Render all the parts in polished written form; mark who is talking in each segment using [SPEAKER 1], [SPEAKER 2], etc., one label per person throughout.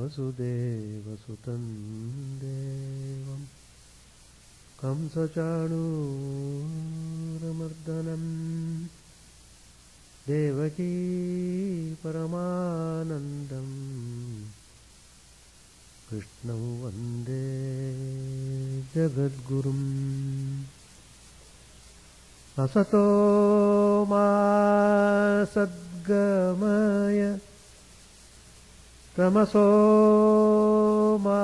[SPEAKER 1] वसुदेवसुतं देवं कंसचाणूरमर्दनं देवकी परमानन्दं कृष्णं वन्दे जगद्गुरुम् असतो मा सद्गमय तमसो मा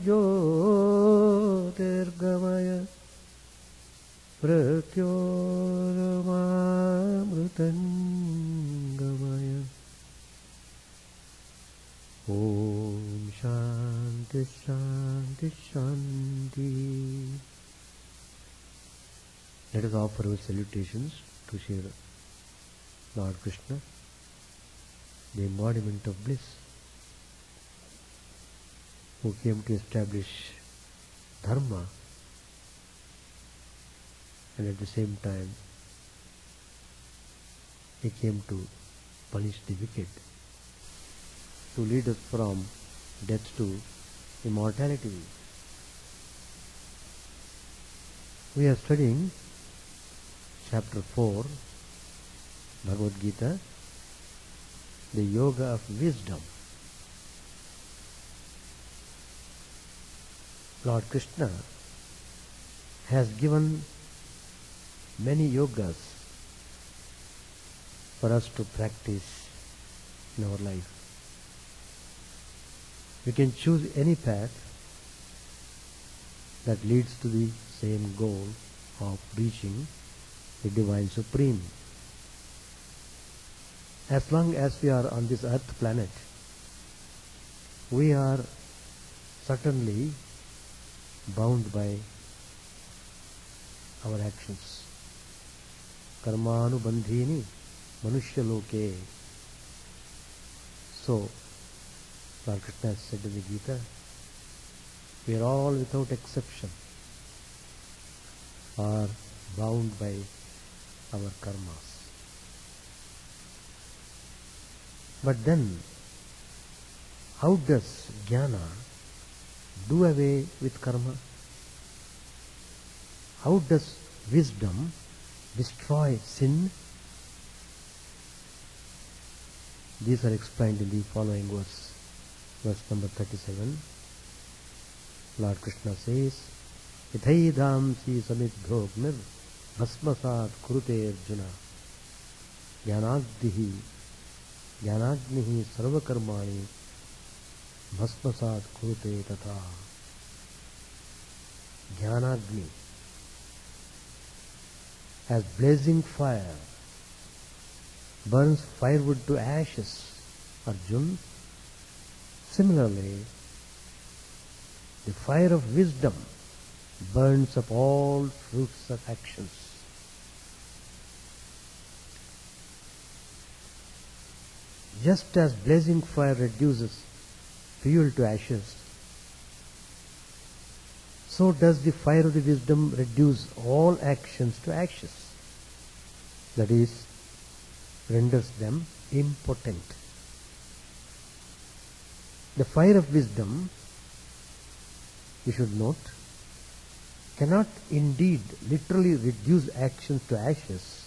[SPEAKER 1] ज्योतिर्गमय मृत्योर्मामृतङ्गमय ॐ शान्ति शान्ति शान्ति. Let us offer our salutations to Sri Lord Krishna, the embodiment of bliss, who came to establish dharma and at the same time he came to punish the wicked, to lead us from death to immortality. We are studying Chapter 4, Bhagavad Gita, the Yoga of Wisdom. Lord Krishna has given many yogas for us to practice in our life. We can choose any path that leads to the same goal of reaching the Divine Supreme. As long as we are on this earth planet, we are certainly bound by our actions. Karmanubandhini manushya-loke. So, Lord Krishna has said in the Gita, we are all without exception are bound by our karmas. But then, how does jnana do away with karma? How does wisdom destroy sin? These are explained in the following verse number 37. Lord Krishna says, Ithaidhamsi samidbhognir bhasmasat kurute arjuna jnanagnihi sarvakarmani bhasmasat kurute tatha. Jnanagni, as blazing fire burns firewood to ashes, Arjun, similarly the fire of wisdom burns up all fruits of actions. Just as blazing fire reduces fuel to ashes, so does the fire of the wisdom reduce all actions to ashes. That is, renders them impotent. The fire of wisdom, you should note, cannot indeed literally reduce actions to ashes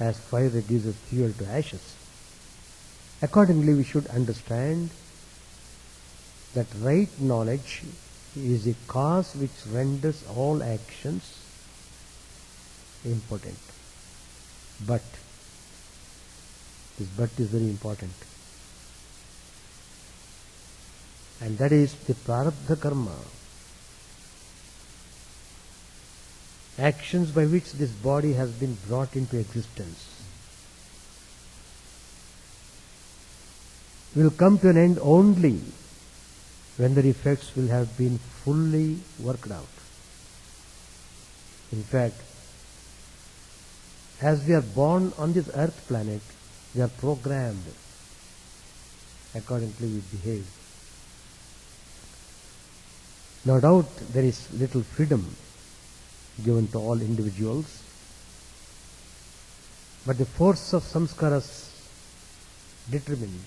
[SPEAKER 1] as fire reduces fuel to ashes. Accordingly, we should understand that right knowledge is a cause which renders all actions impotent. But, this but is very important. And that is the prarabdha karma. Actions by which this body has been brought into existence will come to an end only when their effects will have been fully worked out. In fact, as we are born on this earth planet, we are programmed. Accordingly we behave. No doubt there is little freedom given to all individuals, but the force of samskaras determine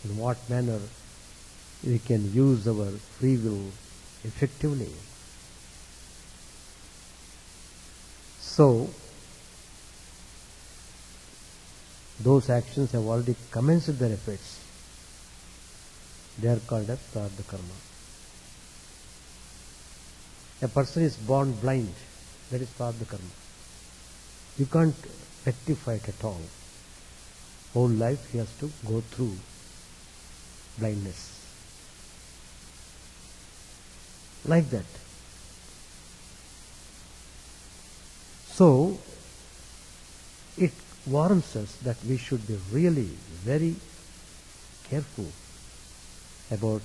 [SPEAKER 1] in what manner we can use our free will effectively. So, those actions have already commenced their effects. They are called as prarabdha karma. A person is born blind. That is prarabdha karma. You can't rectify it at all. Whole life he has to go through blindness. Like that. So, it warns us that we should be really very careful about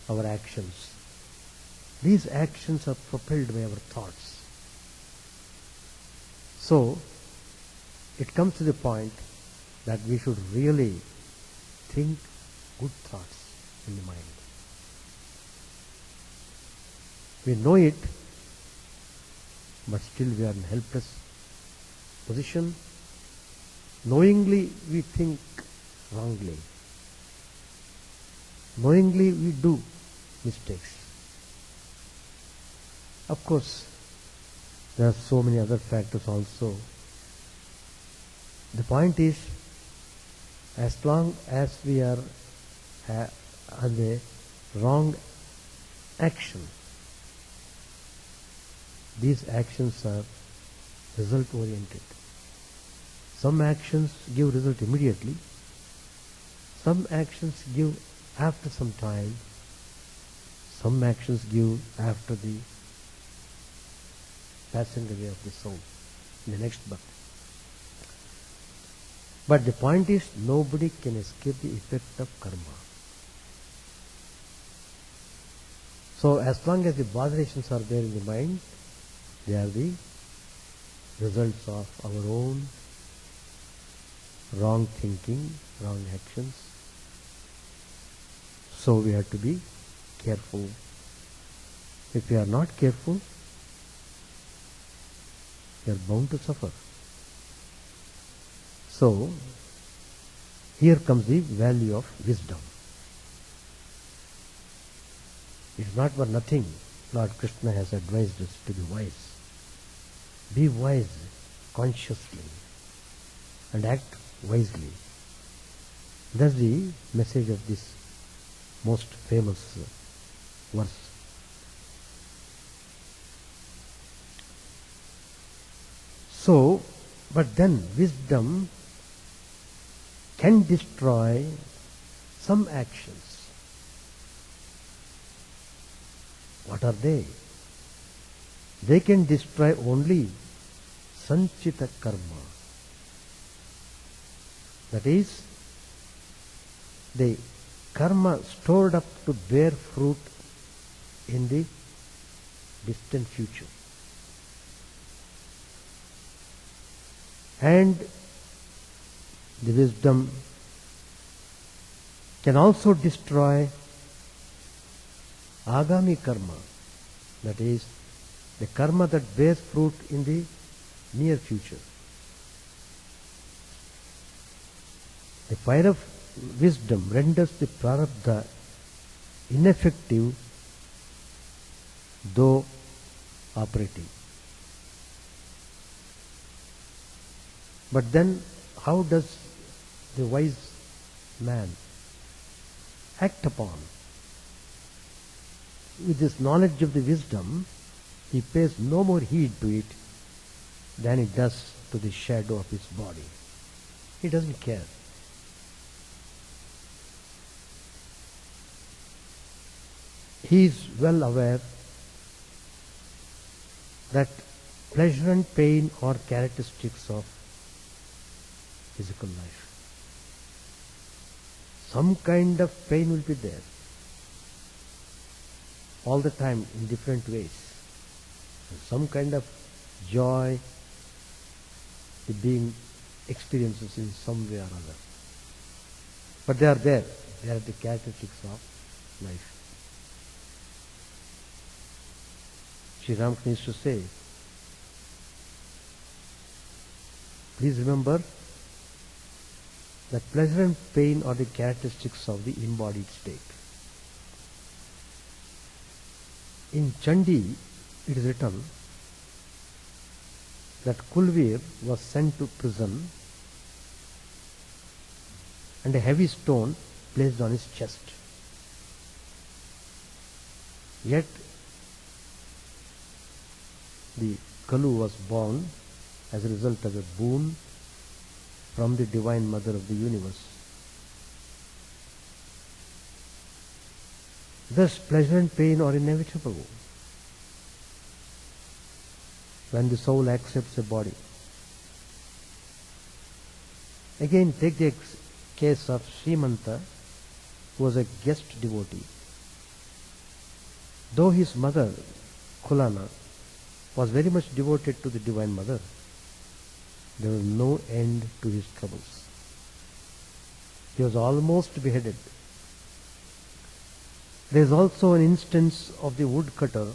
[SPEAKER 1] our actions. These actions are propelled by our thoughts. So, it comes to the point that we should really think good thoughts in the mind. We know it, but still we are in helpless position. Knowingly we think wrongly. Knowingly we do mistakes. Of course, there are so many other factors also. The point is, as long as we are on the wrong action, these actions are result oriented. Some actions give result immediately. Some actions give after some time. Some actions give after the passing away of the soul in the next birth. But the point is, nobody can escape the effect of karma. So as long as the botherations are there in the mind, they are the results of our own wrong thinking, wrong actions. So we have to be careful. If we are not careful, we are bound to suffer. So, here comes the value of wisdom. It is not for nothing Lord Krishna has advised us to be wise. Be wise consciously and act wisely. That's the message of this most famous verse. So, but then wisdom can destroy some actions. What are they? They can destroy only sanchita karma. That is, the karma stored up to bear fruit in the distant future. And the wisdom can also destroy agami karma, that is, the karma that bears fruit in the near future. The fire of wisdom renders the prarabdha ineffective though operating. But then how does the wise man act upon? With this knowledge of the wisdom, he pays no more heed to it than it does to the shadow of his body. He doesn't care. He is well aware that pleasure and pain are characteristics of physical life. Some kind of pain will be there all the time in different ways. And some kind of joy the being experiences in some way or other. But they are there. They are the characteristics of life. Sri Ramakrishna used to say, please remember that pleasure and pain are the characteristics of the embodied state. In Chandi, it is written that Kulveer was sent to prison and a heavy stone placed on his chest. Yet the Kalu was born as a result of a boon from the Divine Mother of the universe. Thus, pleasure and pain are inevitable when the soul accepts a body. Again, take the case of Srimanta, who was a guest devotee. Though his mother, Kulana, was very much devoted to the Divine Mother, there was no end to his troubles. He was almost beheaded. There is also an instance of the woodcutter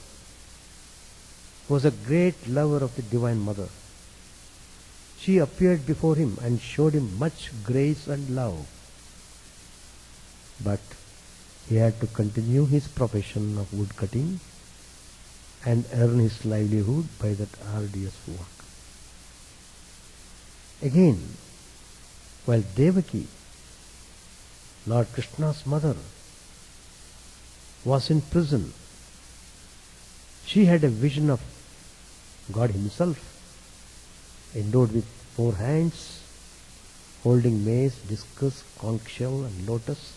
[SPEAKER 1] who was a great lover of the Divine Mother. She appeared before him and showed him much grace and love. But he had to continue his profession of woodcutting and earn his livelihood by that arduous work. Again, while Devaki, Lord Krishna's mother, was in prison, she had a vision of God Himself, endowed with 4 hands, holding mace, discus, conch shell and lotus.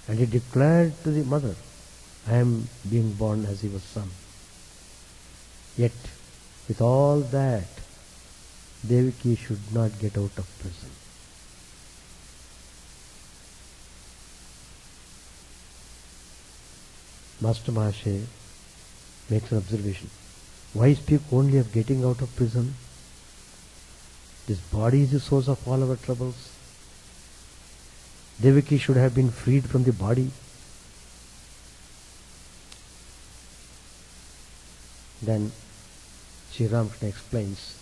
[SPEAKER 1] And he declared to the mother, I am being born as your son. Yet, with all that, Devaki should not get out of prison. Master Mahasaya makes an observation. Why speak only of getting out of prison? This body is the source of all our troubles. Devaki should have been freed from the body. Then Sri Ramakrishna explains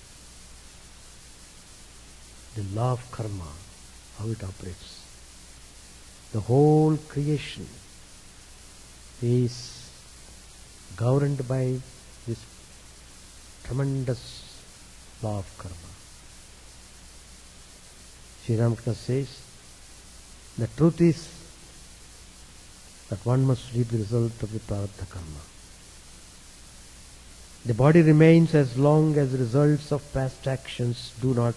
[SPEAKER 1] the law of karma, how it operates. The whole creation is governed by this tremendous law of karma. Sri Ramakrishna says, the truth is that one must reap the result of the prarabdha karma. The body remains as long as the results of past actions do not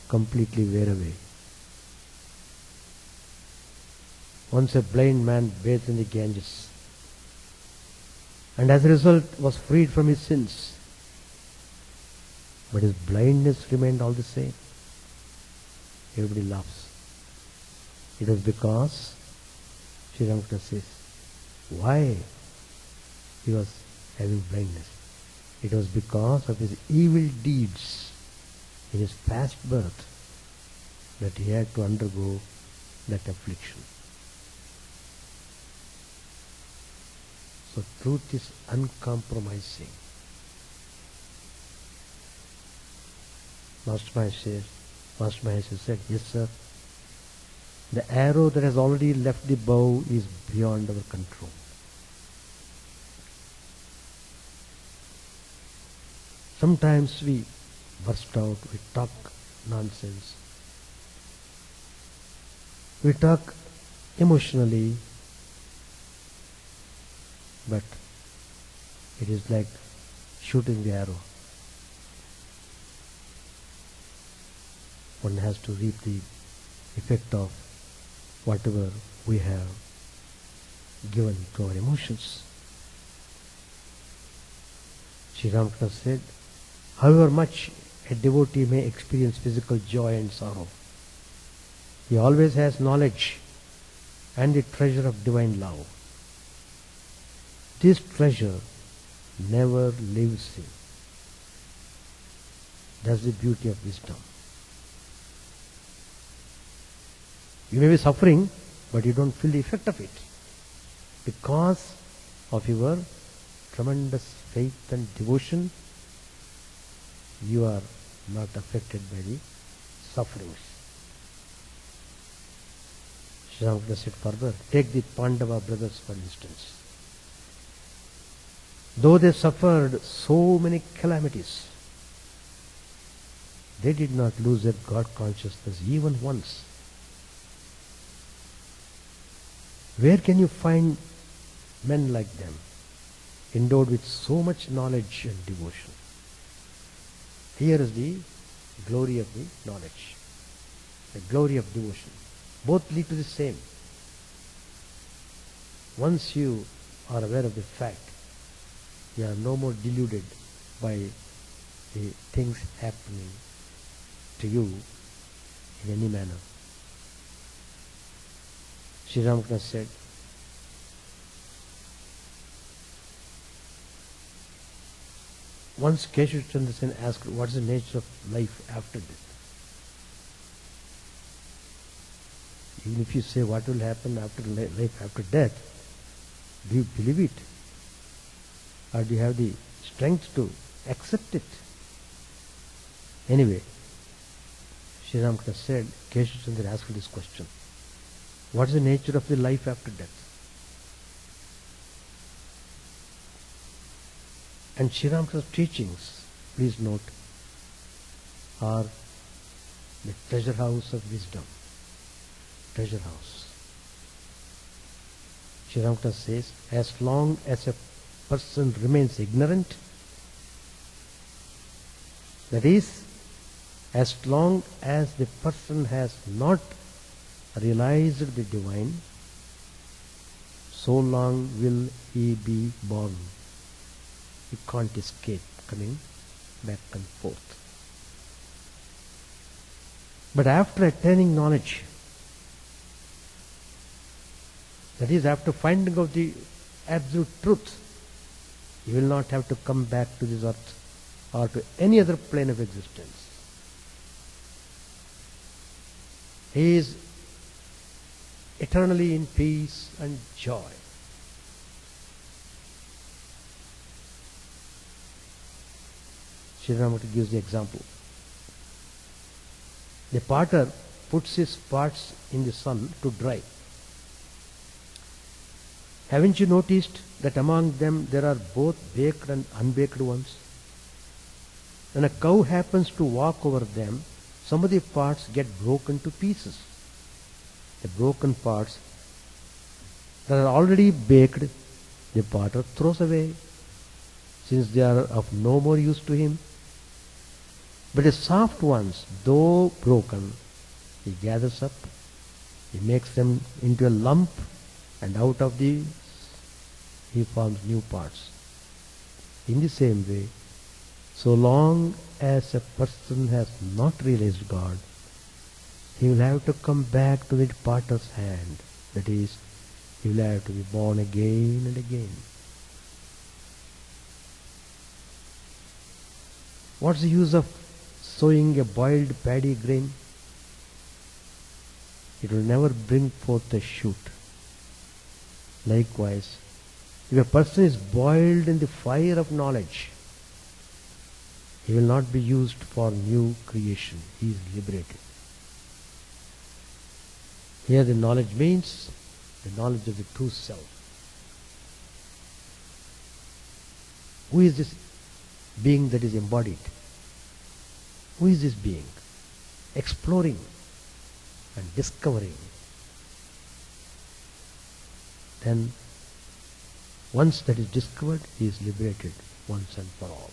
[SPEAKER 1] completely wear away. Once a blind man bathed in the Ganges, and as a result was freed from his sins, but his blindness remained all the same. Everybody laughs. It was because, Sri Ramakrishna says, why he was having blindness? It was because of his evil deeds in his past birth that he had to undergo that affliction. So truth is uncompromising. Master Mahasaya said, yes sir, the arrow that has already left the bow is beyond our control. Sometimes we burst out, we talk nonsense. We talk emotionally, but it is like shooting the arrow. One has to reap the effect of whatever we have given to our emotions. Sri Ramakrishna said, however much a devotee may experience physical joy and sorrow, he always has knowledge and the treasure of divine love. This treasure never leaves him. That's the beauty of wisdom. You may be suffering, but you don't feel the effect of it because of your tremendous faith and devotion. You are not affected by the sufferings. Sri Ramakrishna said further, take the Pandava brothers for instance. Though they suffered so many calamities, they did not lose their God consciousness even once. Where can you find men like them, endowed with so much knowledge and devotion? Here is the glory of the knowledge, the glory of devotion. Both lead to the same. Once you are aware of the fact, you are no more deluded by the things happening to you in any manner. Sri Ramakrishna said, once Keshav Chandra Sen asked, what is the nature of life after death? Even if you say what will happen after life after death, do you believe it? Or do you have the strength to accept it? Anyway, Sri Ramakrishna said, Keshav Chandra asked this question. What is the nature of the life after death? And Sri Ramakrishna's teachings, please note, are the treasure house of wisdom. Treasure house. Sri Ramakrishna says, as long as a person remains ignorant, that is, as long as the person has not realized the divine, so long will he be born. He can't escape coming back and forth. But after attaining knowledge, that is, after finding out the absolute truth, he will not have to come back to this earth or to any other plane of existence. He is eternally in peace and joy. Sri Ramakrishna gives the example. The potter puts his pots in the sun to dry. Haven't you noticed that among them there are both baked and unbaked ones? When a cow happens to walk over them, some of the parts get broken to pieces. The broken parts that are already baked, the potter throws away, since they are of no more use to him. But the soft ones, though broken, he gathers up, he makes them into a lump, and out of these he forms new parts. In the same way, so long as a person has not realized God, he will have to come back to the potter's hand. That is, he will have to be born again and again. What's the use of sowing a boiled paddy grain? It will never bring forth a shoot. Likewise, if a person is boiled in the fire of knowledge, he will not be used for new creation. He is liberated. Here the knowledge means the knowledge of the true self. Who is this being that is embodied? Who is this being? Exploring and discovering. Then, once that is discovered, he is liberated once and for all.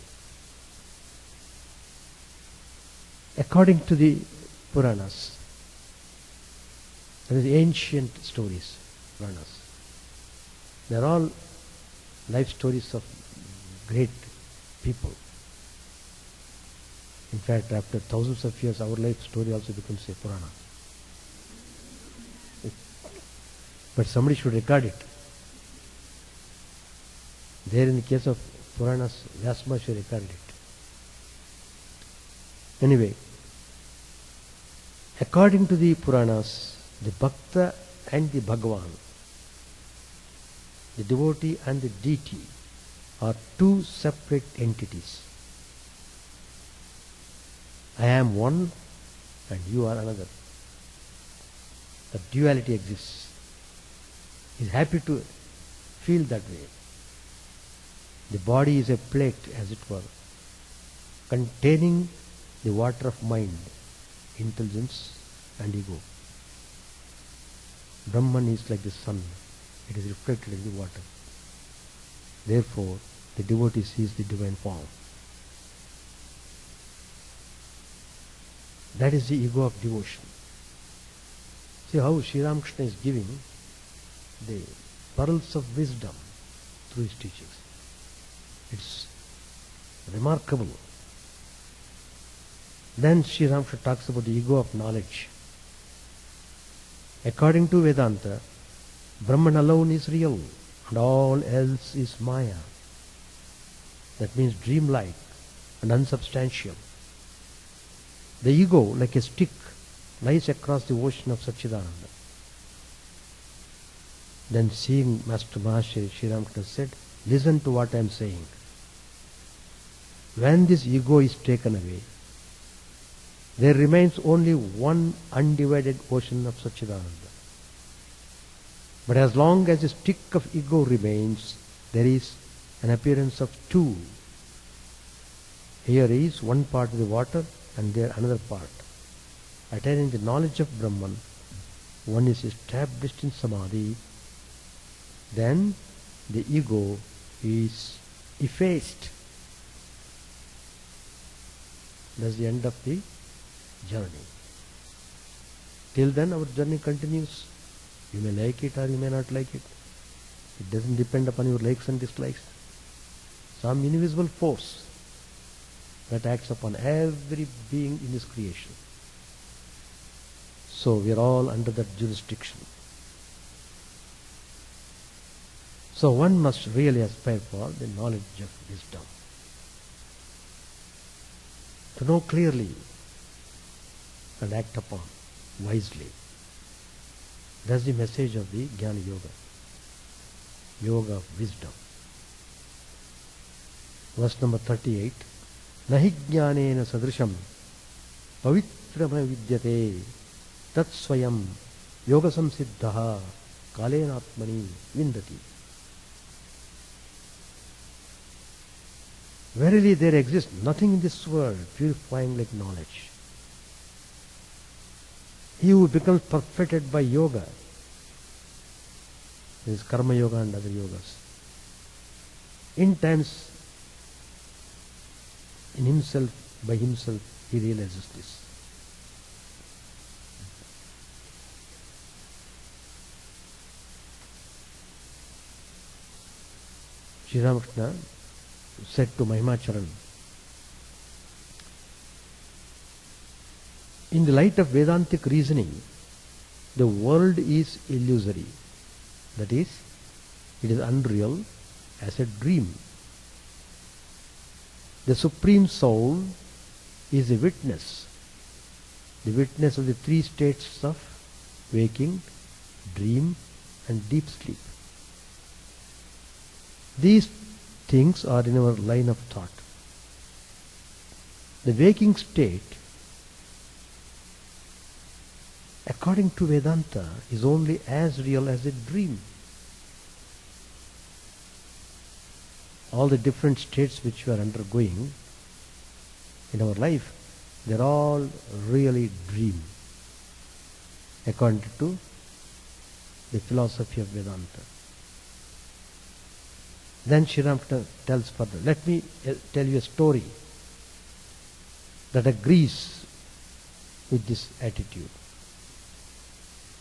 [SPEAKER 1] According to the Puranas, that is ancient stories, Puranas, they are all life stories of great people. In fact, after thousands of years, our life story also becomes a Purana. But somebody should record it. There in the case of Puranas, Vyasma should record it. Anyway, according to the Puranas, the Bhakta and the Bhagavan, the devotee and the deity, are two separate entities. I am one and you are another. The duality exists. He is happy to feel that way. The body is a plate, as it were, containing the water of mind, intelligence and ego. Brahman is like the sun. It is reflected in the water. Therefore, the devotee sees the divine form. That is the ego of devotion. See how Sri Ramakrishna is giving the pearls of wisdom through his teachings. It's remarkable. Then Sri Ramakrishna talks about the ego of knowledge. According to Vedanta, Brahman alone is real and all else is Maya. That means dreamlike and unsubstantial. The ego, like a stick, lies across the ocean of Satchidananda. Then seeing Master Maharshi, Sri Ramakrishna said, listen to what I am saying. When this ego is taken away, there remains only one undivided ocean of Satchidananda. But as long as the stick of ego remains, there is an appearance of two. Here is one part of the water and there another part. Attaining the knowledge of Brahman, one is established in Samadhi, then the ego is effaced. That's the end of the journey. Till then our journey continues. You may like it or you may not like it. It doesn't depend upon your likes and dislikes. Some invisible force that acts upon every being in this creation. So we are all under that jurisdiction. So one must really aspire for the knowledge of wisdom. To know clearly and act upon wisely. That's the message of the Jnana Yoga. Yoga of wisdom. Verse number 38. Nahi jnanena sadrisham pavitrama vidyate tat swayam yoga samsiddhaha kalena atmani vindati. Verily there exists nothing in this world purifying like knowledge. He who becomes perfected by yoga, this is karma yoga and other yogas, in times in himself, by himself, he realizes this. Sri Ramakrishna said to Mahimacharan, in the light of Vedantic reasoning, the world is illusory. That is, it is unreal as a dream. The Supreme Soul is a witness. The witness of the three states of waking, dream and deep sleep. These things are in our line of thought. The waking state, according to Vedanta, is only as real as a dream. All the different states which we are undergoing in our life, they are all really dream, according to the philosophy of Vedanta. Then Sri Ramakrishna tells further. Let me tell you a story that agrees with this attitude.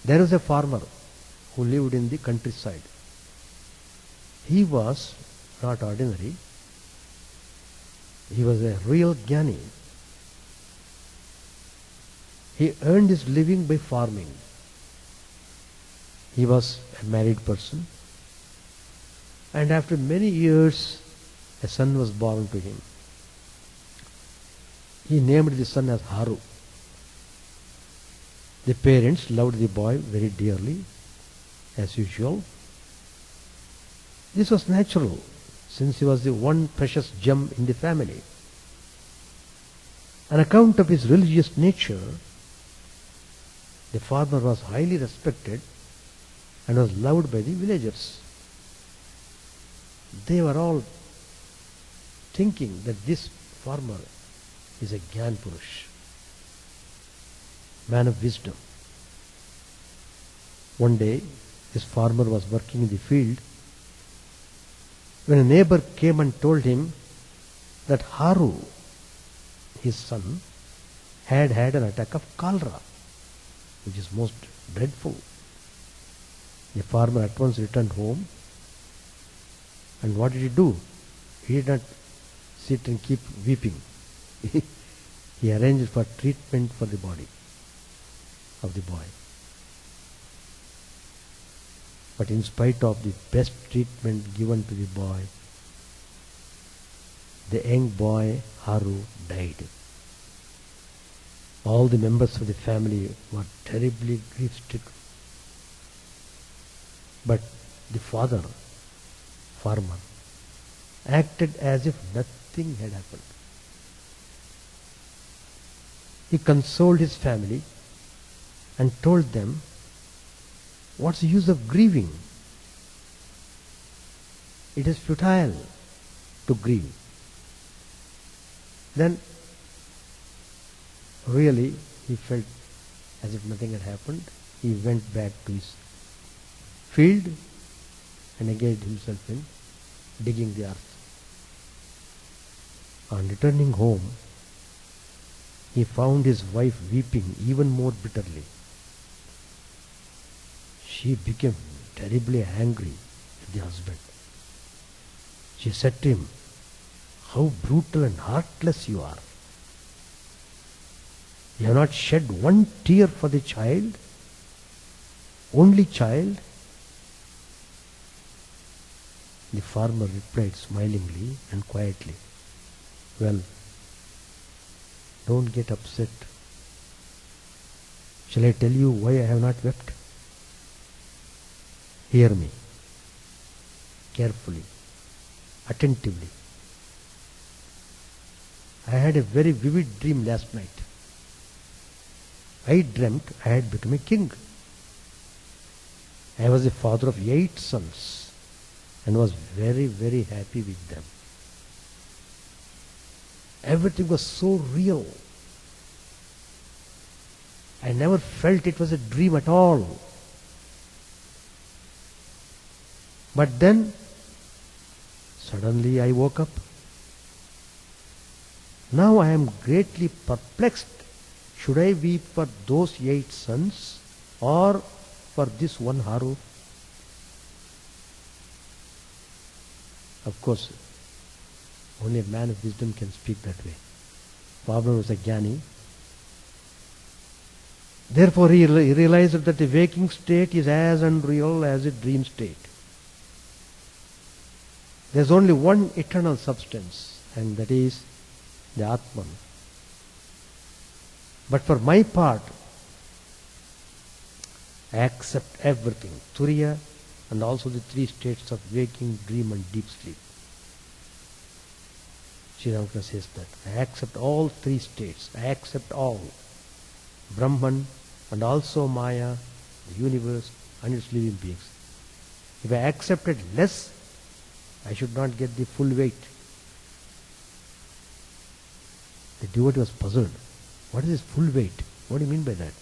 [SPEAKER 1] There was a farmer who lived in the countryside. He was not ordinary. He was a real jnani. He earned his living by farming. He was a married person. And after many years, a son was born to him. He named the son as Haru. The parents loved the boy very dearly, as usual. This was natural, since he was the one precious gem in the family. On account of his religious nature, the farmer was highly respected and was loved by the villagers. They were all thinking that this farmer is a Gyan Purush, man of wisdom. One day, this farmer was working in the field when a neighbor came and told him that Haru, his son, had had an attack of cholera, which is most dreadful. The farmer at once returned home, and what did he do? He did not sit and keep weeping. He arranged for treatment for the body of the boy. But in spite of the best treatment given to the boy, the young boy Haru died. All the members of the family were terribly grief-stricken. But the father, farmer, acted as if nothing had happened. He consoled his family and told them, what's the use of grieving? It is futile to grieve. Then really he felt as if nothing had happened. He went back to his field and engaged himself in digging the earth. On returning home, he found his wife weeping even more bitterly. She became terribly angry at the husband. She said to him, how brutal and heartless you are. You have not shed one tear for the child, only child. The farmer replied smilingly and quietly, well, don't get upset. Shall I tell you why I have not wept? Hear me carefully, attentively. I had a very vivid dream last night. I dreamt I had become a king. I was the father of 8 sons and was very, very happy with them. Everything was so real. I never felt it was a dream at all. But then, suddenly I woke up. Now I am greatly perplexed. Should I weep for those 8 sons or for this one Haru? Of course, only a man of wisdom can speak that way. Pablo was a Jnani. Therefore he realized that the waking state is as unreal as a dream state. There is only one eternal substance, and that is the Atman. But for my part, I accept everything, Turiya, and also the 3 states of waking, dream and deep sleep. Chidananda says that. I accept all 3 states. I accept all. Brahman and also Maya, the universe and its living beings. If I accepted less, I should not get the full weight. The devotee was puzzled. What is this full weight? What do you mean by that?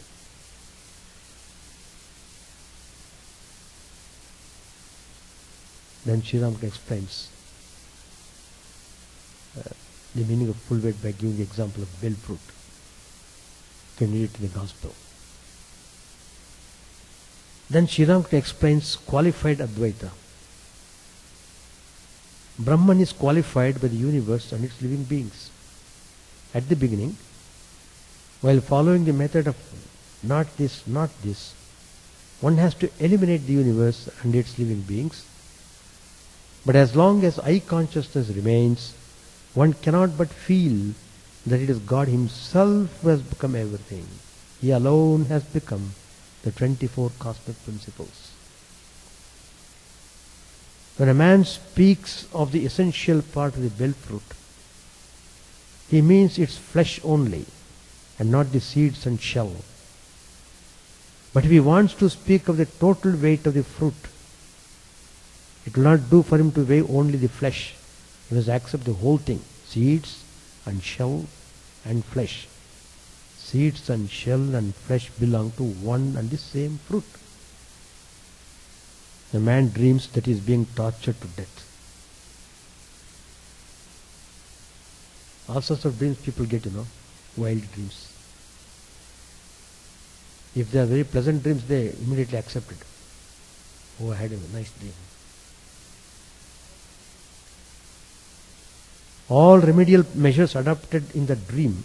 [SPEAKER 1] Then Sri Ramakrishna explains the meaning of full weight by giving the example of bell fruit. You can read it in the Gospel. Then Sri Ramakrishna explains qualified Advaita. Brahman is qualified by the universe and its living beings. At the beginning, while following the method of not this, one has to eliminate the universe and its living beings. But as long as I consciousness remains, one cannot but feel that it is God Himself who has become everything. He alone has become the 24 cosmic principles. When a man speaks of the essential part of the bell fruit, he means its flesh only and not the seeds and shell. But if he wants to speak of the total weight of the fruit, it will not do for him to weigh only the flesh. You must accept the whole thing, seeds and shell and flesh. Seeds and shell and flesh belong to one and the same fruit. A man dreams that he is being tortured to death. All sorts of dreams people get, wild dreams. If they are very pleasant dreams, they immediately accept it. Oh, I had a nice dream. All remedial measures adopted in the dream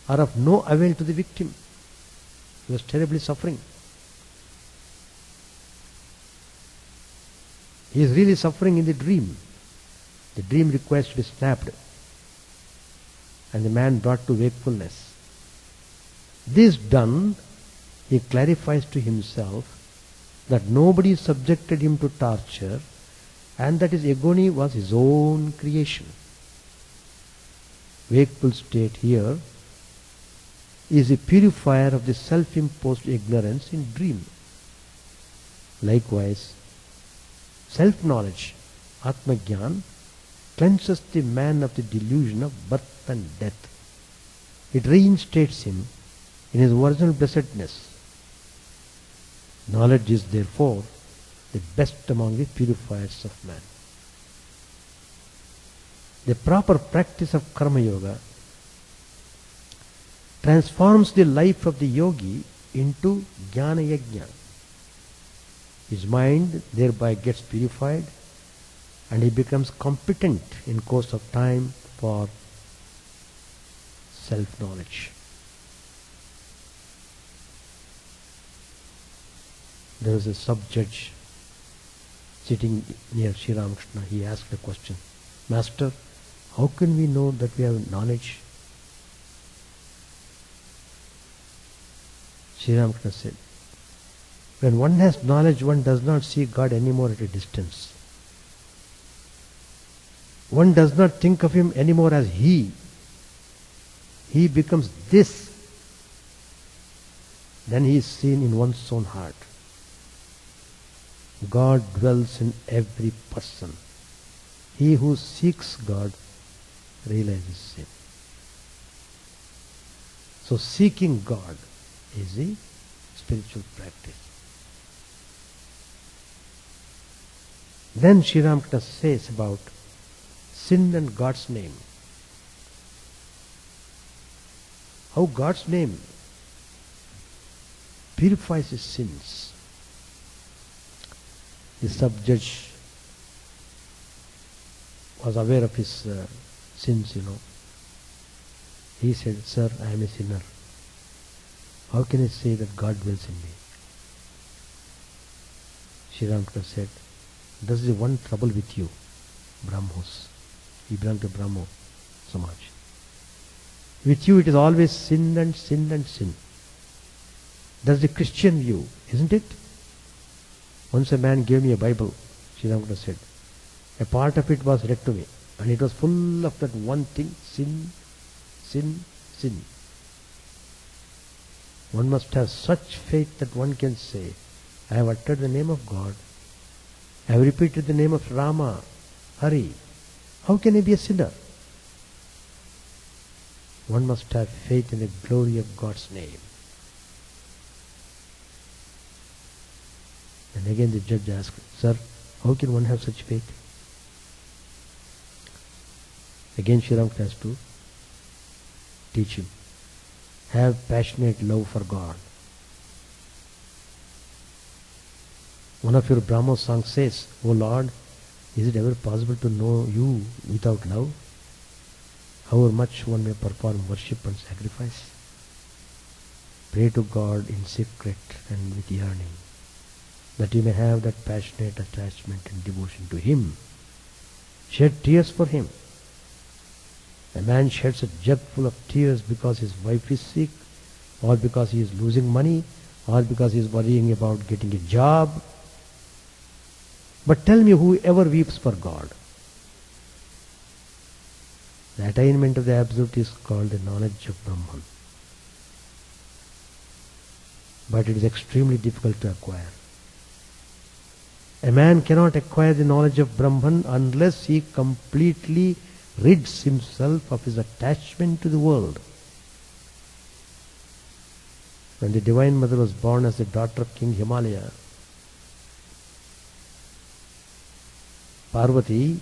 [SPEAKER 1] are of no avail to the victim. He was terribly suffering. He is really suffering in the dream. The dream requires to be snapped and the man brought to wakefulness. This done, he clarifies to himself that nobody subjected him to torture and that his agony was his own creation. Wakeful state here is a purifier of the self-imposed ignorance in dream. Likewise, self-knowledge, Atma-Gyan, cleanses the man of the delusion of birth and death. It reinstates him in his original blessedness. Knowledge is therefore the best among the purifiers of man. The proper practice of Karma Yoga transforms the life of the yogi into Jnana Yajna. His mind thereby gets purified and he becomes competent in course of time for self-knowledge. There was a sub-judge sitting near Sri Ramakrishna. He asked a question, Master, how can we know that we have knowledge? Sri Ramakrishna said, when one has knowledge, one does not see God anymore at a distance. One does not think of Him anymore as He. He becomes this. Then He is seen in one's own heart. God dwells in every person. He who seeks God realizes Him. So seeking God is a spiritual practice. Then Sri Ramakrishna says about sin and God's name. How God's name purifies his sins. The sub-judge was aware of his sins, He said, Sir, I am a sinner. How can I say that God dwells in me? Sri Ramakrishna said, this is the one trouble with you, Brahmos. He belonged to Brahmo Samaj. With you it is always sin and sin and sin. That's the Christian view, isn't it? Once a man gave me a Bible, Sri Ramakrishna said. A part of it was read to me, and it was full of that one thing, sin, sin, sin. One must have such faith that one can say, I have uttered the name of God, I have repeated the name of Rama, Hari. How can I be a sinner? One must have faith in the glory of God's name. And again the judge asked, Sir, how can one have such faith? Again Sri Ramakrishna has to teach him. Have passionate love for God. One of your Brahmo songs says, O Lord, is it ever possible to know you without love? However much one may perform worship and sacrifice. Pray to God in secret and with yearning, that you may have that passionate attachment and devotion to Him. Shed tears for Him. A man sheds a jug full of tears because his wife is sick, or because he is losing money, or because he is worrying about getting a job. But tell me, whoever weeps for God, the attainment of the Absolute is called the knowledge of Brahman. But it is extremely difficult to acquire. A man cannot acquire the knowledge of Brahman unless he completely rids himself of his attachment to the world. When the Divine Mother was born as the daughter of King Himalaya, Parvati,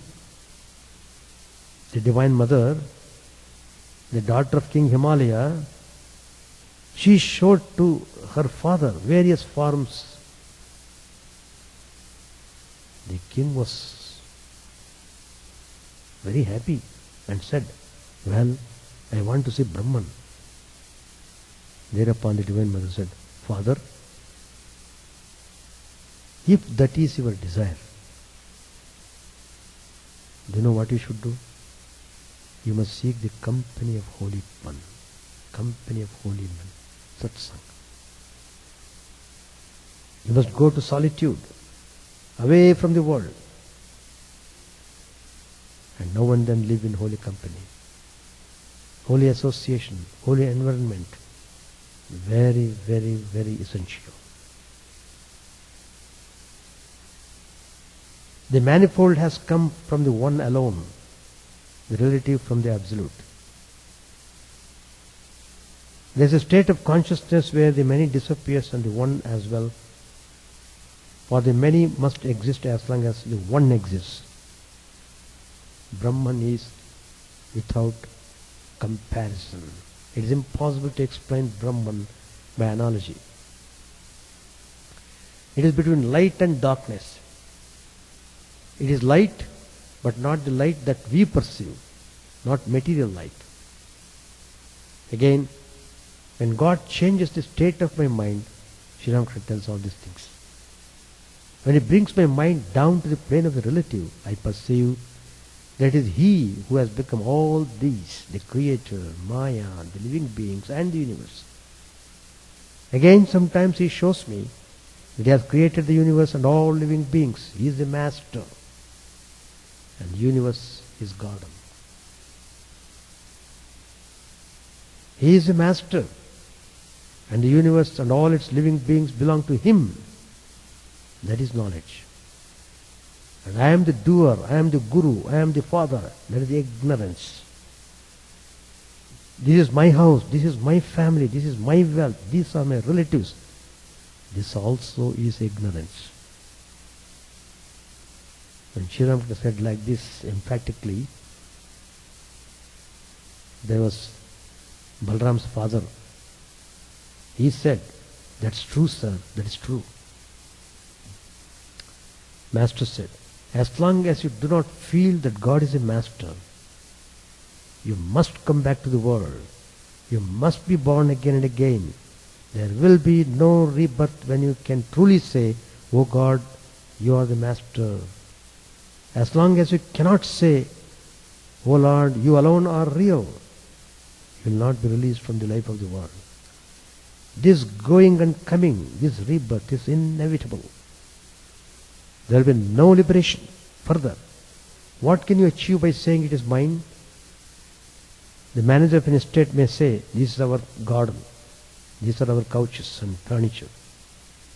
[SPEAKER 1] the Divine Mother, the daughter of King Himalaya, she showed to her father various forms. The king was very happy and said, "Well, I want to see Brahman." Thereupon the Divine Mother said, "Father, if that is your desire, do you know what you should do? You must seek the company of Holy One, company of holy men, satsang. You must go to solitude, away from the world, and now and then live in holy company, holy association, holy environment. Very, very, very essential. The manifold has come from the one alone, the relative from the absolute. There is a state of consciousness where the many disappears and the one as well. For the many must exist as long as the one exists. Brahman is without comparison. It is impossible to explain Brahman by analogy. It is between light and darkness. It is light, but not the light that we perceive, not material light. Again, when God changes the state of my mind, Sri Ramakrishna tells all these things. When He brings my mind down to the plane of the relative, I perceive that it is He who has become all these, the Creator, Maya, the living beings and the universe. Again, sometimes He shows me that He has created the universe and all living beings. He is the Master. And the universe is garden. He is the Master. And the universe and all its living beings belong to Him. That is knowledge. And I am the doer, I am the guru, I am the father. That is the ignorance. This is my house, this is my family, this is my wealth, these are my relatives. This also is ignorance. When Sri Ramakrishna said like this emphatically, there was Balram's father. He said, "That's true, sir, that is true." Master said, "As long as you do not feel that God is a master, you must come back to the world. You must be born again and again. There will be no rebirth when you can truly say, 'Oh God, you are the master.' As long as you cannot say, 'Oh Lord, you alone are real,' you will not be released from the life of the world. This going and coming, this rebirth is inevitable. There will be no liberation further. What can you achieve by saying it is mine? The manager of an estate may say, 'This is our garden, these are our couches and furniture.'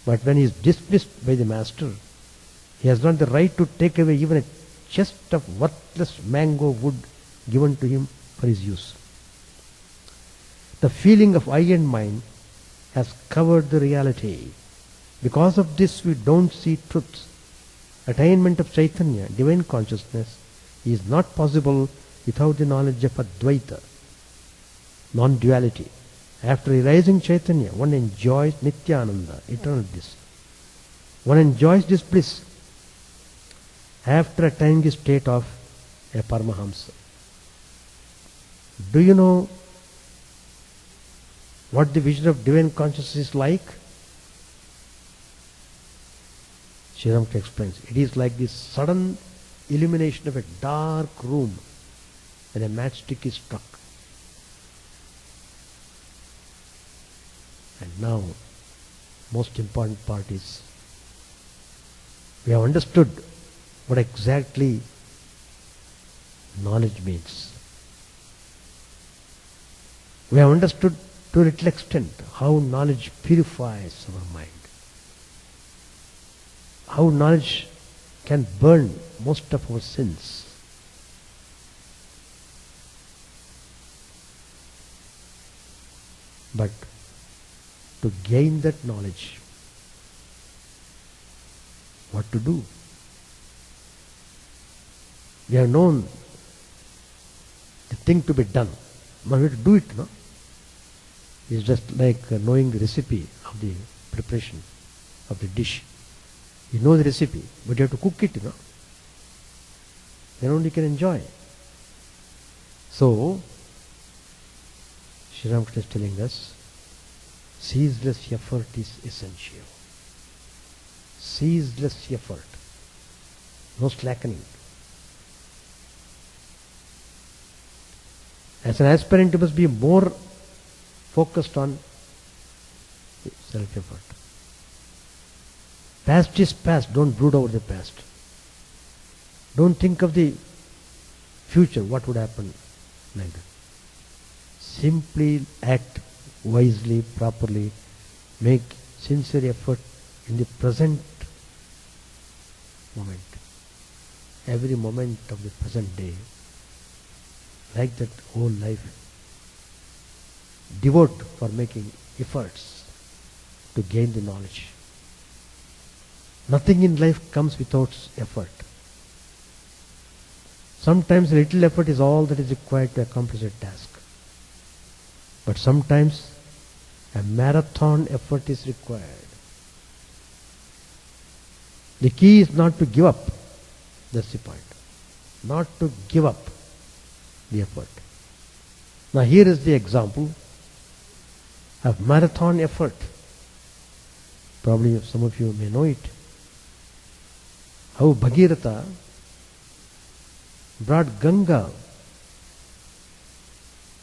[SPEAKER 1] But when he is dismissed by the master, he has not the right to take away even a chest of worthless mango wood given to him for his use. The feeling of I and mine has covered the reality. Because of this we don't see truth. Attainment of Chaitanya, divine consciousness, is not possible without the knowledge of Advaita, non-duality. After realizing Chaitanya, one enjoys Nityananda, eternal bliss. One enjoys this bliss after attaining the state of a Paramahamsa. Do you know what the vision of divine consciousness is like? Sri Ramakrishna explains, it is like the sudden illumination of a dark room when a matchstick is struck. And now, most important part is, we have understood what exactly knowledge means. We have understood to a little extent how knowledge purifies our mind, how knowledge can burn most of our sins. But to gain that knowledge, what to do? We have known the thing to be done. But we have to do it, no? It's just like knowing the recipe of the preparation of the dish. You know the recipe, but you have to cook it, Then only you can enjoy. So, Sri Ramakrishna is telling us, ceaseless effort is essential. Ceaseless effort. No slackening. As an aspirant, you must be more focused on self-effort. Past is past. Don't brood over the past. Don't think of the future, what would happen like that. Simply act wisely, properly. Make sincere effort in the present moment. Every moment of the present day. Like that whole life. Devote for making efforts to gain the knowledge. Nothing in life comes without effort. Sometimes a little effort is all that is required to accomplish a task. But sometimes a marathon effort is required. The key is not to give up. That's the point. Not to give up the effort. Now here is the example of marathon effort. Probably some of you may know it. How Bhagirath brought Ganga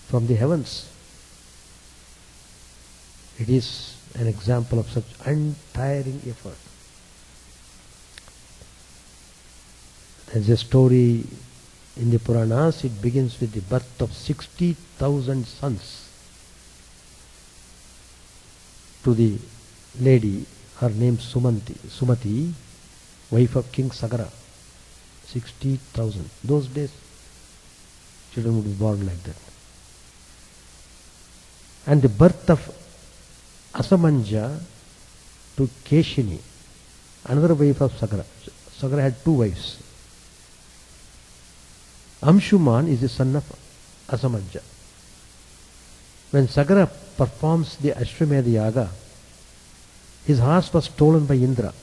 [SPEAKER 1] from the heavens. It is an example of such untiring effort. There is a story in the Puranas. It begins with the birth of 60,000 sons to the lady, her name Sumati, wife of King Sagara. 60,000. Those days, children would be born like that. And the birth of Asamanja to Keshini, another wife of Sagara. Sagara had two wives. Amshuman is the son of Asamanja. When Sagara performs the Ashwamedha Yaga, his horse was stolen by Indra.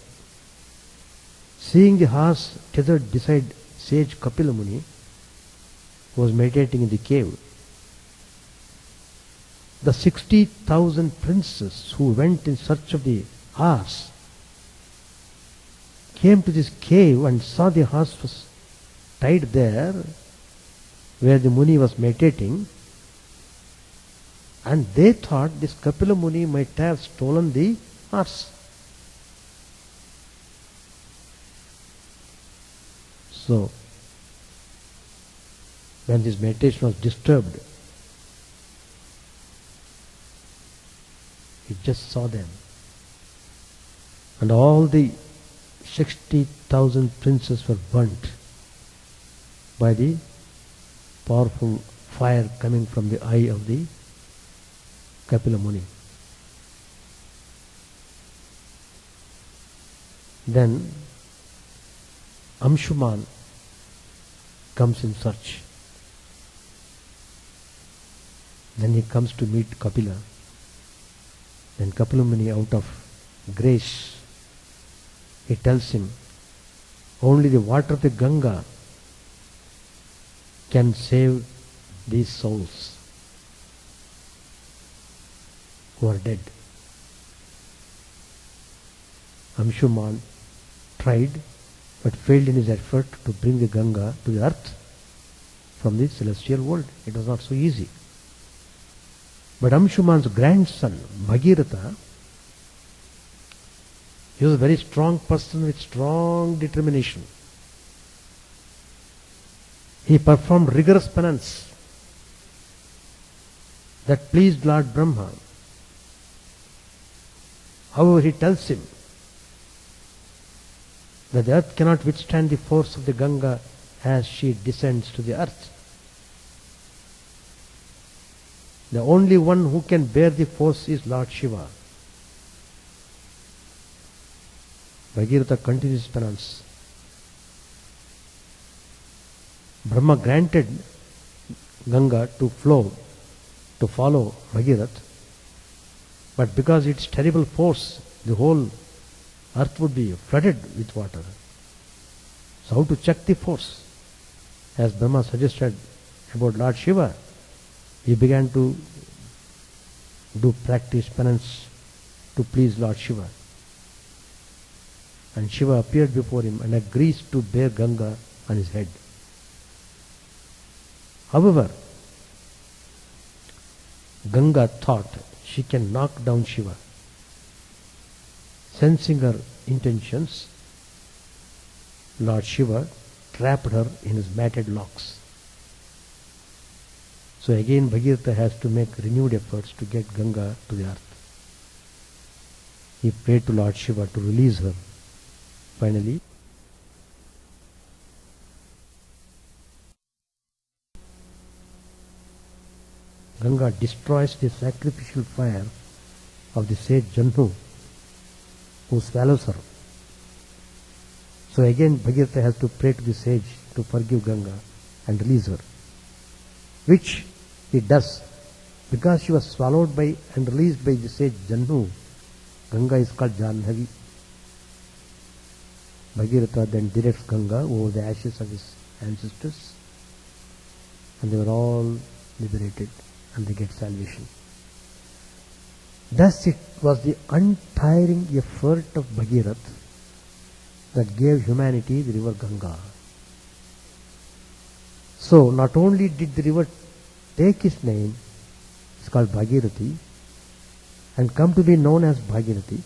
[SPEAKER 1] Seeing the horse tethered beside sage Kapila Muni, who was meditating in the cave, the 60,000 princes who went in search of the horse came to this cave and saw the horse was tied there where the Muni was meditating, and they thought this Kapila Muni might have stolen the horse. So, when this meditation was disturbed, he just saw them. And all the 60,000 princes were burnt by the powerful fire coming from the eye of the Kapila Muni. Then Amshuman comes in search. Then he comes to meet Kapila. Then Kapila Muni, out of grace, he tells him, only the water of the Ganga can save these souls who are dead. Amshuman tried but failed in his effort to bring the Ganga to the earth from the celestial world. It was not so easy. But Amshuman's grandson, Bhagiratha, he was a very strong person with strong determination. He performed rigorous penance that pleased Lord Brahma. However, he tells him, that the earth cannot withstand the force of the Ganga as she descends to the earth. The only one who can bear the force is Lord Shiva. Bhagirath continues penance. Brahma granted Ganga to flow, to follow Bhagirath, but because its terrible force, the whole earth would be flooded with water. So how to check the force? As Brahma suggested about Lord Shiva, he began to do practice penance to please Lord Shiva. And Shiva appeared before him and agrees to bear Ganga on his head. However, Ganga thought she can knock down Shiva. Sensing her intentions, Lord Shiva trapped her in his matted locks. So again Bhagirath has to make renewed efforts to get Ganga to the earth. He prayed to Lord Shiva to release her. Finally, Ganga destroys the sacrificial fire of the sage Janhu, who swallows her. So again Bhagirath has to pray to the sage to forgive Ganga and release her, which he does. Because she was swallowed by and released by the sage Janhu, Ganga is called Janhavi. Bhagirath then directs Ganga over the ashes of his ancestors, and they were all liberated and they get salvation. Thus it was the untiring effort of Bhagirath that gave humanity the river Ganga. So not only did the river take its name, it's called Bhagirathi, and come to be known as Bhagirathi,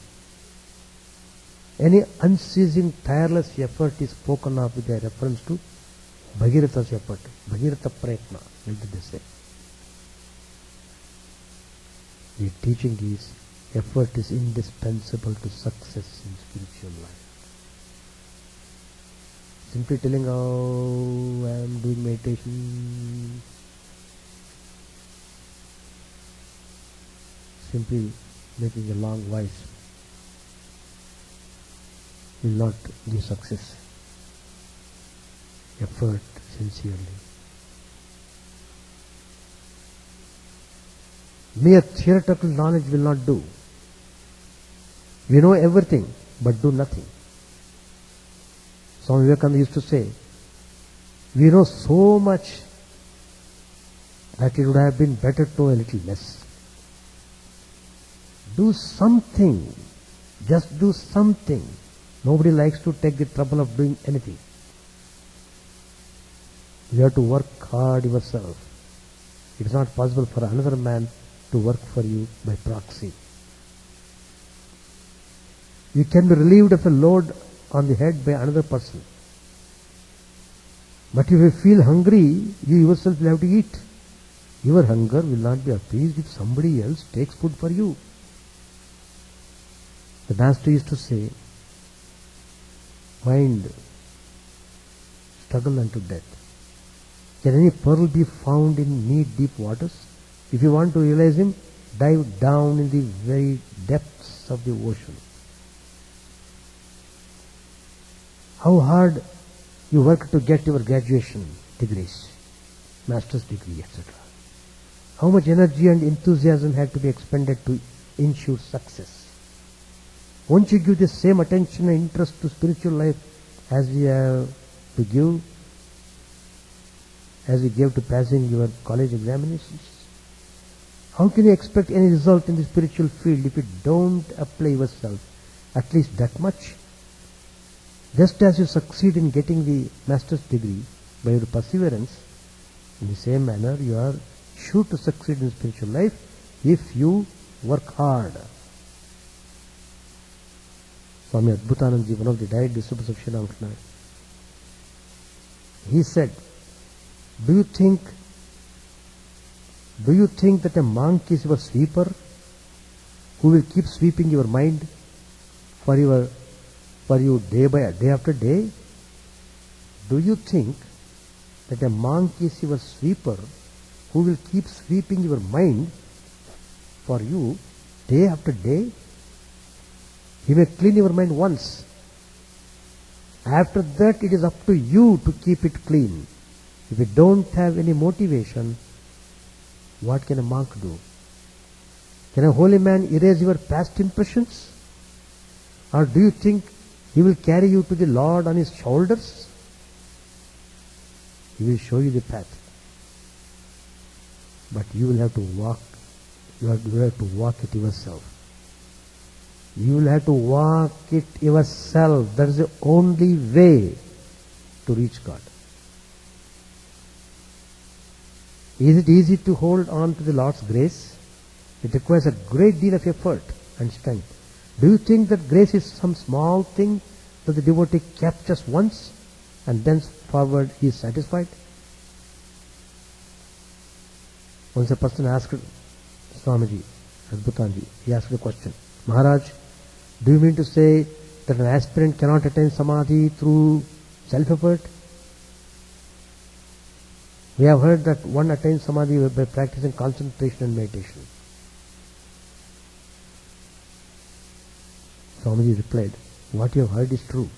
[SPEAKER 1] any unceasing, tireless effort is spoken of with a reference to Bhagiratha's effort, Bhagiratha Prayatna, like they say. The teaching is, effort is indispensable to success in spiritual life. Simply telling, oh, I am doing meditation, simply making a long voice will not give success. Effort sincerely. Mere theoretical knowledge will not do. We know everything, but do nothing. Swami Vivekananda used to say, we know so much that it would have been better to know a little less. Do something. Just do something. Nobody likes to take the trouble of doing anything. You have to work hard yourself. It is not possible for another man to work for you by proxy. You can be relieved of a load on the head by another person. But if you feel hungry, you yourself will have to eat. Your hunger will not be appeased if somebody else takes food for you. The master used to say, mind, struggle unto death. Can any pearl be found in knee-deep waters? If you want to realize him, dive down in the very depths of the ocean. How hard you work to get your graduation degrees, master's degree, etc. How much energy and enthusiasm had to be expended to ensure success. Won't you give the same attention and interest to spiritual life as we have to give, as we gave to passing your college examinations? How can you expect any result in the spiritual field if you don't apply yourself at least that much? Just as you succeed in getting the master's degree by your perseverance, in the same manner you are sure to succeed in spiritual life if you work hard. Swami Adbhutanandaji, one of the direct disciples of Sri Ramakrishna, he said, do you think that a monk is your sweeper who will keep sweeping your mind for your for you day after day? Do you think that a monk is your sweeper who will keep sweeping your mind for you day after day? He may clean your mind once. After that, it is up to you to keep it clean. If you don't have any motivation, what can a monk do? Can a holy man erase your past impressions? Or do you think he will carry you to the Lord on his shoulders? He will show you the path. But you will have to walk. You will have to walk it yourself. You will have to walk it yourself. That is the only way to reach God. Is it easy to hold on to the Lord's grace? It requires a great deal of effort and strength. Do you think that grace is some small thing that the devotee captures once and thenceforward he is satisfied? Once a person asked Swamiji, Adbhutanji, he asked a question, Maharaj, do you mean to say that an aspirant cannot attain samadhi through self-effort? We have heard that one attains samadhi by practicing concentration and meditation. Swamiji replied, what you have heard is true.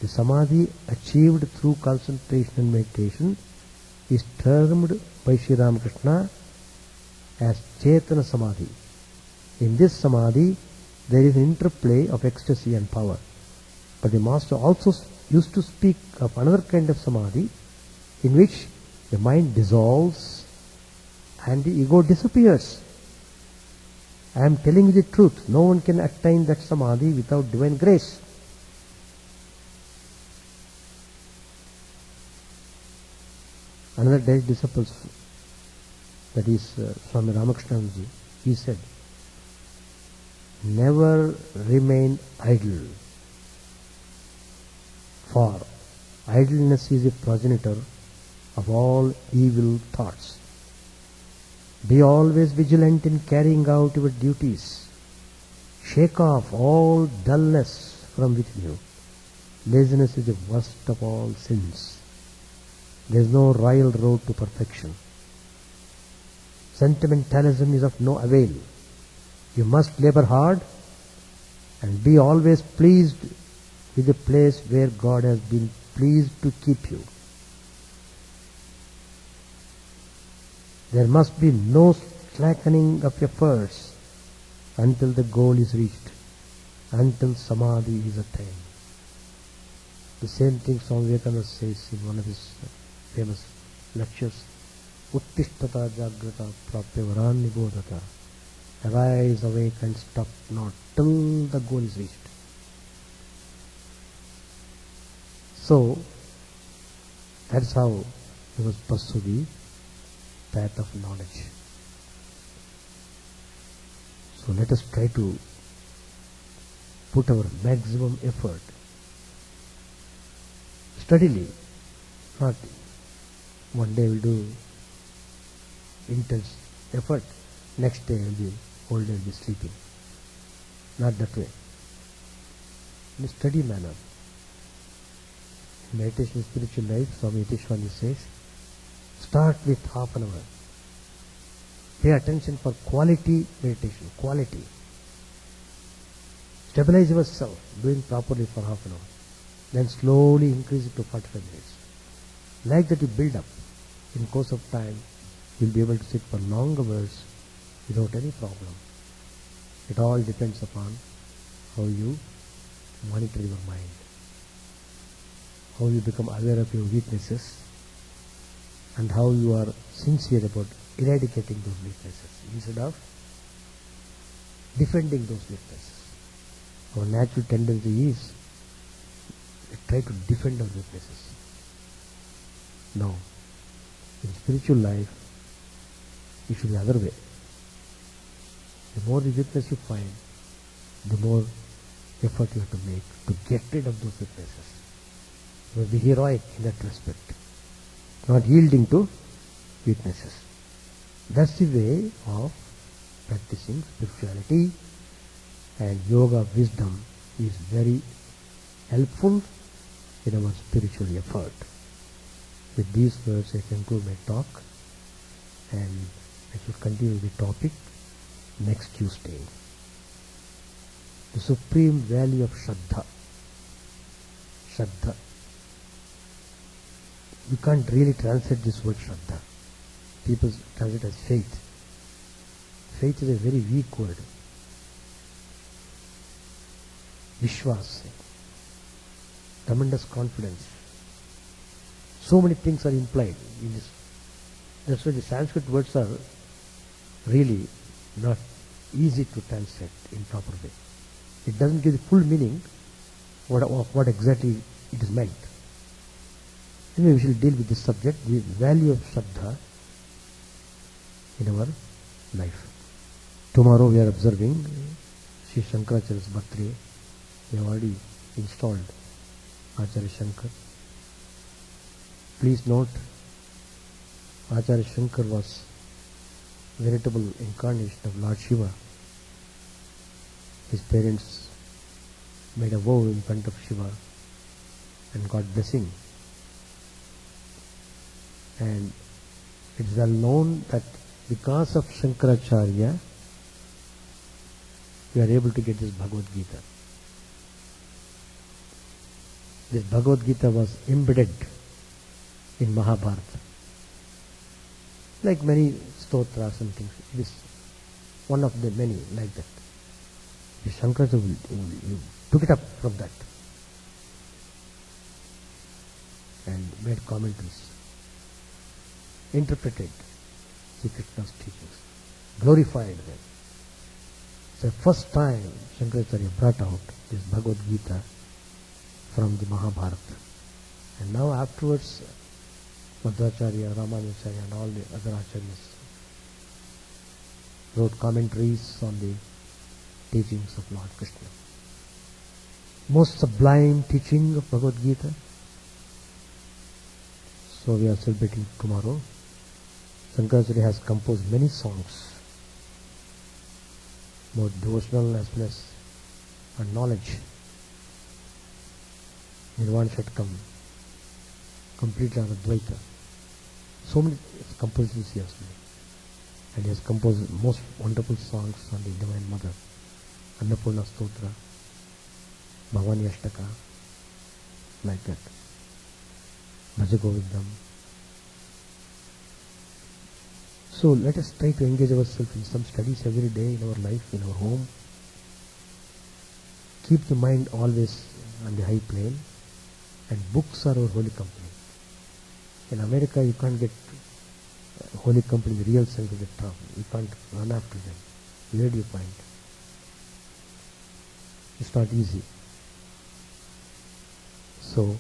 [SPEAKER 1] The samadhi achieved through concentration and meditation is termed by Sri Ramakrishna as Chetana Samadhi. In this samadhi, there is an interplay of ecstasy and power. But the master also used to speak of another kind of samadhi in which the mind dissolves and the ego disappears. I am telling you the truth. No one can attain that samadhi without divine grace. Another day disciples, that is Swami Ramakrishna Math, he said, never remain idle, for idleness is a progenitor of all evil thoughts. Be always vigilant in carrying out your duties. Shake off all dullness from within you. Laziness is the worst of all sins. There is no royal road to perfection. Sentimentalism is of no avail. You must labor hard and be always pleased with the place where God has been pleased to keep you. There must be no slackening of efforts until the goal is reached, until samadhi is attained. The same thing Swami Vivekananda says in one of his famous lectures, Uttishtata Jagrata Prapya Varan Nibodhata. Arise, awake and stop not till the goal is reached. So, that's how he was pursue the path of knowledge. So let us try to put our maximum effort steadily, not one day we'll do intense effort, next day whole day will be sleeping. Not that way. In a steady manner. In meditation in spiritual life, Swami Chidananda says, start with half an hour. Pay attention for quality meditation, quality. Stabilize yourself, doing properly for half an hour. Then slowly increase it to 45 minutes. Like that you build up. In course of time, you'll be able to sit for long hours without any problem. It all depends upon how you monitor your mind, how you become aware of your weaknesses, and how you are sincere about eradicating those weaknesses instead of defending those weaknesses. Our natural tendency is to try to defend our weaknesses. No. In spiritual life, it should be the other way. The more the weakness you find, the more effort you have to make to get rid of those weaknesses. You must be heroic in that respect, not yielding to weaknesses. That's the way of practicing spirituality, and yoga wisdom is very helpful in our spiritual effort. With these words I conclude my talk, and I shall continue the topic next Tuesday. The supreme value of Shraddha. Shraddha. You can't really translate this word Shraddha. People translate it as faith. Faith is a very weak word. Vishwas. Tremendous confidence. So many things are implied in this. That's why the Sanskrit words are really not easy to translate in proper way. It doesn't give the full meaning of what exactly it is meant. Anyway, we shall deal with this subject, the value of Shraddha in our life. Tomorrow we are observing Sri Shankaracharya's birthday. We have already installed Acharya Shankar. Please note, Acharya Shankar was veritable incarnation of Lord Shiva. His parents made a vow in front of Shiva and got blessing. And it is well known that because of Shankaracharya, we are able to get this Bhagavad Gita. This Bhagavad Gita was embedded in Mahabharata. Like many stotras and things, it is one of the many like that. The Shankaracharya took it up from that and made commentaries, interpreted Sri Krishna's teachings, glorified them. It's the first time Shankaracharya brought out this Bhagavad Gita from the Mahabharata. And now afterwards, Madhvacharya, Ramanujacharya and all the other acharyas wrote commentaries on the teachings of Lord Krishna. Most sublime teaching of Bhagavad Gita. So we are celebrating tomorrow. Shankaracharya has composed many songs, both devotional as well as on knowledge. Nirvana Shatkam, completely on Advaita. So many compositions he has made. And he has composed most wonderful songs on the Divine Mother. Annapurna Stotra, Bhavani Ashtaka, like that. Bhajagovindam. So let us try to engage ourselves in some studies every day in our life, in our home. Keep the mind always on the high plane, and books are our holy company. In America you can't get holy company in the real sense of the term. You can't run after them. Where do you find? It's not easy. So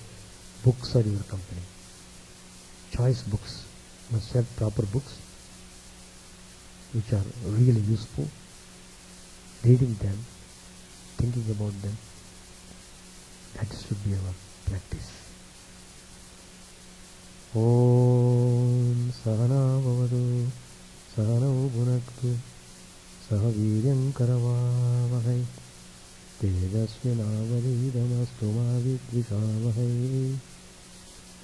[SPEAKER 1] books are your company. Choice books. You must have proper books which are really useful. Reading them, thinking about them, that should be our practice. Om Sahana Bhavatu Sahana Bhunaktu Sahaviryam Karavavahai Tejasvinavadidamastu Vidvishavahai.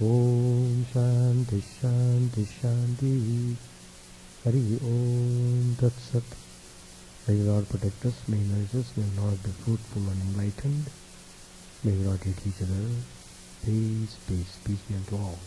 [SPEAKER 1] Om Shanti Shanti Shanti. Hari Om Tat Sat. May the Lord protect us, may He nourish us, may the Lord be fruitful and enlightened. May we not hate each other. Peace, peace, peace be unto all.